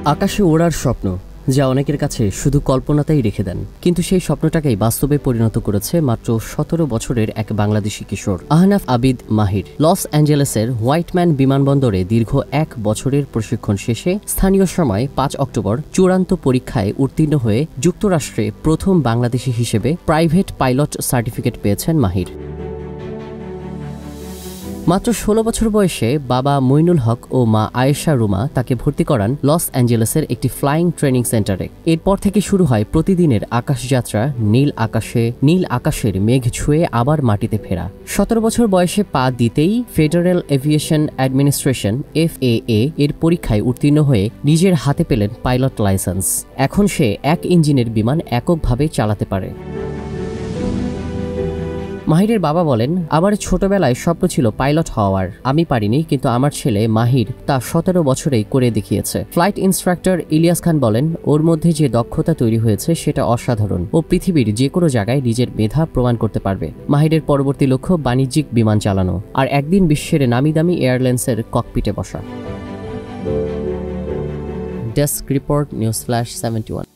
আকাশে ওড়ার স্বপ্ন, যা অনেকের কাছে শুধু কল্পনাতেই রেখে দেন, কিন্তু সেই স্বপ্নটাকেই বাস্তবে পরিণত করেছে মাত্র ১৭ বছরের এক বাংলাদেশি কিশোর আহনাফ আবিদ মাহির। লস অ্যাঞ্জেলেসের হোয়াইটম্যান বিমানবন্দরে দীর্ঘ ১ বছরের প্রশিক্ষণ শেষে স্থানীয় সময় ৫ অক্টোবর চূড়ান্ত পরীক্ষায় উত্তীর্ণ হয়ে যুক্তরাষ্ট্রে প্রথম বাংলাদেশি হিসেবে প্রাইভেট পাইলট সার্টিফিকেট পেয়েছেন মাহির। মাত্র ১৬ বছর বয়সে বাবা মইনুল হক ও মা আয়েশা রুমা তাকে ভর্তি করান লস অ্যাঞ্জেলেসের একটি ফ্লাইং ট্রেনিং সেন্টারে। এরপর থেকে শুরু হয় প্রতিদিনের আকাশযাত্রা, নীল আকাশের মেঘ ছুঁয়ে আবার মাটিতে ফেরা। ১৭ বছর বয়সে পা দিতেই ফেডারেল এভিয়েশন অ্যাডমিনিস্ট্রেশন FAA এর পরীক্ষায় উত্তীর্ণ হয়ে নিজের হাতে পেলেন পাইলট লাইসেন্স। এখন সে ১ ইঞ্জিনের বিমান এককভাবে চালাতে পারে। মাহিরের বাবা বলেন, আমার ছোটবেলায় স্বপ্ন ছিল পাইলট হওয়ার। আমি পারিনি, কিন্তু আমার ছেলে মাহির তা ১৭ বছরেই করে দেখিয়েছে। ফ্লাইট ইন্সট্রাক্টর ইলিয়াস খান বলেন, ওর মধ্যে যে দক্ষতা তৈরি হয়েছে সেটা অসাধারণ। ও পৃথিবীর যে কোনো জায়গায় নিজের মেধা প্রমাণ করতে পারবে। মাহিরের পরবর্তী লক্ষ্য বাণিজ্যিক বিমান চালানো, আর একদিন বিশ্বের নামিদামি এয়ারলাইন্সের ককপিটে বসা। Desk report, news flash 71।